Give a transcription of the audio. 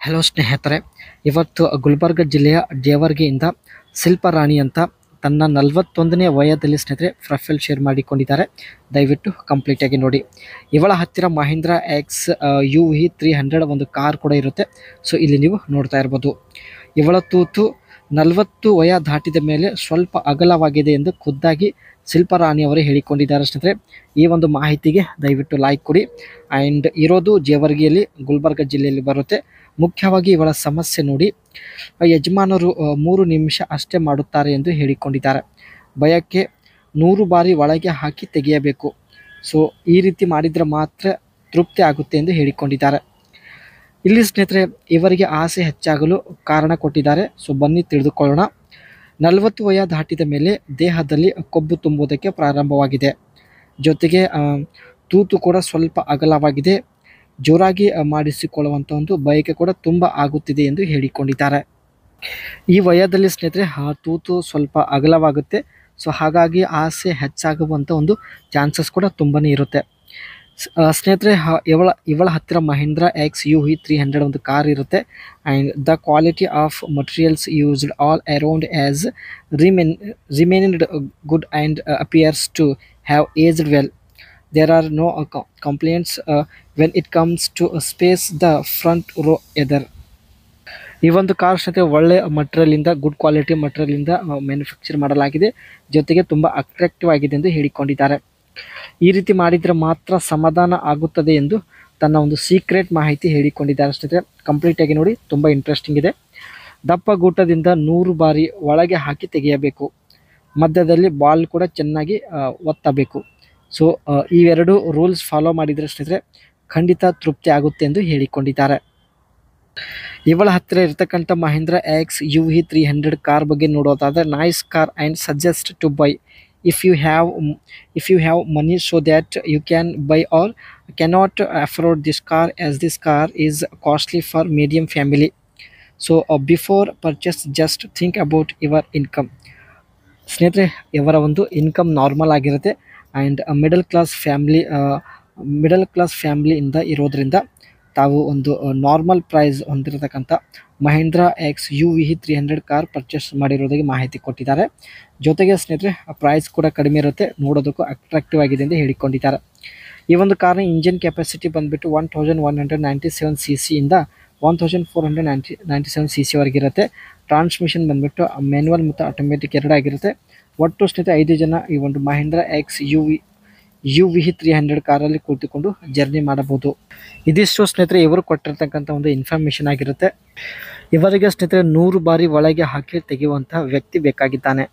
Hello ಸ್ನೇಹಿತರೆ, ಇವತ್ತು ಗುಲ್ಬರ್ಗ ಜಿಲ್ಲೆಯ ಜೇವರ್ಗಿಯಿಂದ ಶಿಲ್ಪರಾಣಿ ಅಂತ ತನ್ನ 41ನೇ ವಯದಲ್ಲಿ ಸ್ನೇಹಿತರೆ ಪ್ರೊಫೈಲ್ ಶೇರ್ ಮಾಡಿಕೊಂಡಿದ್ದಾರೆ. ದಯವಿಟ್ಟು ಕಂಪ್ಲೀಟಾಗಿ ನೋಡಿ. ಇವಳ ಹತ್ತಿರ ಮಹೀಂದ್ರಾ ಎಕ್ಸ್ UE 300 ಒಂದು ಕಾರ್ ಕೂಡ ಇರುತ್ತೆ. ಸೊ ಇಲ್ಲಿ ನೀವು ನೋಡ್ತಾ ಇರ್ಬೋದು. ಇವಳ ತೂತು 40 ವಯ ದಾಟಿದ ಮೇಲೆ ಸ್ವಲ್ಪ ಅಗಲವಾಗಿದೆ ಎಂದು ಖುದ್ದಾಗಿ ಶಿಲ್ಪರಾಣಿ ಅವರೇ ಹೇಳಿಕೊಂಡಿದ್ದಾರೆ ಸ್ನೇಹಿತರೆ. ಈ ಒಂದು ಮಾಹಿತಿಗೆ ದಯವಿಟ್ಟು ಲೈಕ್ ಕೊಡಿ. ಆ್ಯಂಡ್ ಇರೋದು ಜೇವರ್ಗಿಯಲ್ಲಿ, ಗುಲ್ಬರ್ಗ ಜಿಲ್ಲೆಯಲ್ಲಿ ಬರುತ್ತೆ. ಮುಖ್ಯವಾಗಿ ಇವಳ ಸಮಸ್ಯೆ ನೋಡಿ, ಯಜಮಾನರು 3 ನಿಮಿಷ ಅಷ್ಟೇ ಮಾಡುತ್ತಾರೆ ಎಂದು ಹೇಳಿಕೊಂಡಿದ್ದಾರೆ. ಬಯಕೆ 100 ಬಾರಿ ಒಳಗೆ ಹಾಕಿ ತೆಗೆಯಬೇಕು. ಸೊ ಈ ರೀತಿ ಮಾಡಿದರೆ ಮಾತ್ರ ತೃಪ್ತಿ ಆಗುತ್ತೆ ಎಂದು ಹೇಳಿಕೊಂಡಿದ್ದಾರೆ. ಇಲ್ಲಿ ಸ್ನೇಹಿತರೆ ಇವರಿಗೆ ಆಸೆ ಹೆಚ್ಚಾಗಲು ಕಾರಣ ಕೊಟ್ಟಿದ್ದಾರೆ. ಸೊ ಬನ್ನಿ ತಿಳಿದುಕೊಳ್ಳೋಣ. 40 ವಯ ದಾಟಿದ ಮೇಲೆ ದೇಹದಲ್ಲಿ ಕೊಬ್ಬು ತುಂಬುವುದಕ್ಕೆ ಪ್ರಾರಂಭವಾಗಿದೆ. ಜೊತೆಗೆ ತೂತು ಕೂಡ ಸ್ವಲ್ಪ ಅಗಲವಾಗಿದೆ. ಜೋರಾಗಿ ಮಾಡಿಸಿಕೊಳ್ಳುವಂಥ ಒಂದು ಬಯಕೆ ಕೂಡ ತುಂಬ ಆಗುತ್ತಿದೆ ಎಂದು ಹೇಳಿಕೊಂಡಿದ್ದಾರೆ. ಈ ವಯದಲ್ಲಿ ಸ್ನೇಹಿತರೆ ತೂತು ಸ್ವಲ್ಪ ಅಗಲವಾಗುತ್ತೆ. ಸೊ ಹಾಗಾಗಿ ಆಸೆ ಹೆಚ್ಚಾಗುವಂಥ ಒಂದು ಚಾನ್ಸಸ್ ಕೂಡ ತುಂಬಾ ಇರುತ್ತೆ. ಸ್ನೇಹಿತರೆ ಇವಳ ಹತ್ತಿರ ಮಹೀಂದ್ರಾ ಎಕ್ಸ್ UE 300 ಒಂದು ಕಾರ್ ಇರುತ್ತೆ. And the quality of materials used all around has remained good and appears to have aged well. There are no complaints when it comes to space the front row either. ಈ ಒಂದು car ಸ್ನೇಹಿತರೆ ಒಳ್ಳೆ ಮಟೀರಿಯಲಿಂದ, good quality ಮಟೀರಿಯಲಿಂದ manufacture ಮಾಡಲಾಗಿದೆ. ಜೊತೆಗೆ ತುಂಬ attractive ಆಗಿದೆ ಎಂದು ಹೇಳಿಕೊಂಡಿದ್ದಾರೆ. ಈ ರೀತಿ ಮಾಡಿದರೆ ಮಾತ್ರ ಸಮಾಧಾನ ಆಗುತ್ತದೆ ಎಂದು ತನ್ನ ಒಂದು ಸೀಕ್ರೆಟ್ ಮಾಹಿತಿ ಹೇಳಿಕೊಂಡಿದ್ದಾರೆ ಸ್ನೇಹಿತರೆ. ಕಂಪ್ಲೀಟಾಗಿ ನೋಡಿ, ತುಂಬ ಇಂಟ್ರೆಸ್ಟಿಂಗ್ ಇದೆ. ದಪ್ಪ ಗೂಟದಿಂದ 100 ಬಾರಿ ಒಳಗೆ ಹಾಕಿ ತೆಗೆಯಬೇಕು. ಮಧ್ಯದಲ್ಲಿ ಬಾಲ್ ಕೂಡ ಚೆನ್ನಾಗಿ ಒತ್ತಬೇಕು. ಸೊ ಇವೆರಡು ರೂಲ್ಸ್ ಫಾಲೋ ಮಾಡಿದರೆ ಸ್ನೇಹಿತರೆ ಖಂಡಿತ ತೃಪ್ತಿ ಆಗುತ್ತೆ ಎಂದು ಹೇಳಿಕೊಂಡಿದ್ದಾರೆ. ಇವಳ ಹತ್ತಿರ ಇರತಕ್ಕಂಥ ಮಹೀಂದ್ರಾ ಎಕ್ಸ್ UE 300 ಕಾರ್ ಬಗ್ಗೆ ನೋಡೋದಾದರೆ, nice car and suggest to buy if you have money so that you can buy or cannot afford this car, as this car is costly for medium family. So before purchase just think about your income. ಸ್ನೇಹಿತರೆ ಇವರ ಒಂದು income normal ಆಗಿರುತ್ತೆ. And middle class ಫ್ಯಾಮಿಲಿಯಿಂದ ಇರೋದ್ರಿಂದ ತಾವು ಒಂದು normal price ಹೊಂದಿರತಕ್ಕಂಥ Mahindra X UE 300 car purchase ಮಾಡಿರೋದಕ್ಕೆ ಮಾಹಿತಿ ಕೊಟ್ಟಿದ್ದಾರೆ. ಜೊತೆಗೆ ಸ್ನೇಹಿತರೆ ಪ್ರೈಸ್ ಕೂಡ ಕಡಿಮೆ ಇರುತ್ತೆ, ನೋಡೋದಕ್ಕೂ ಅಟ್ರಾಕ್ಟಿವ್ ಆಗಿದೆ ಎಂದು ಹೇಳಿಕೊಂಡಿದ್ದಾರೆ. ಈ ಒಂದು ಕಾರ್ನ ಇಂಜಿನ್ ಕೆಪಾಸಿಟಿ ಬಂದುಬಿಟ್ಟು 1197 cc ಇಂದ 1497 cc ವರೆಗಿರುತ್ತೆ. ಟ್ರಾನ್ಸ್ಮಿಷನ್ ಬಂದುಬಿಟ್ಟು ಮ್ಯಾನ್ಯುವಲ್ ಮತ್ತು ಆಟೋಮೆಟಿಕ್ ಎರಡು ಆಗಿರುತ್ತೆ. ಒಟ್ಟು ಸ್ನೇಹಿತರೆ 5 ಜನ ಈ ಒಂದು ಮಹೀಂದ್ರಾ ಎಕ್ಸ್ UE 300 ಕಾರಲ್ಲಿ ಕೂತುಕೊಂಡು ಜರ್ನಿ ಮಾಡಬಹುದು. ಇದಿಷ್ಟು ಸ್ನೇಹಿತರೆ ಇವರು ಕೊಟ್ಟಿರ್ತಕ್ಕಂಥ ಒಂದು ಇನ್ಫಾರ್ಮೇಷನ್ ಆಗಿರುತ್ತೆ. ಇವರಿಗೆ ಸ್ನೇಹಿತರೆ 100 ಬಾರಿ ಒಳಗೆ ಹಾಕಿ ತೆಗೆಯುವಂತಹ ವ್ಯಕ್ತಿ ಬೇಕಾಗಿದ್ದಾನೆ.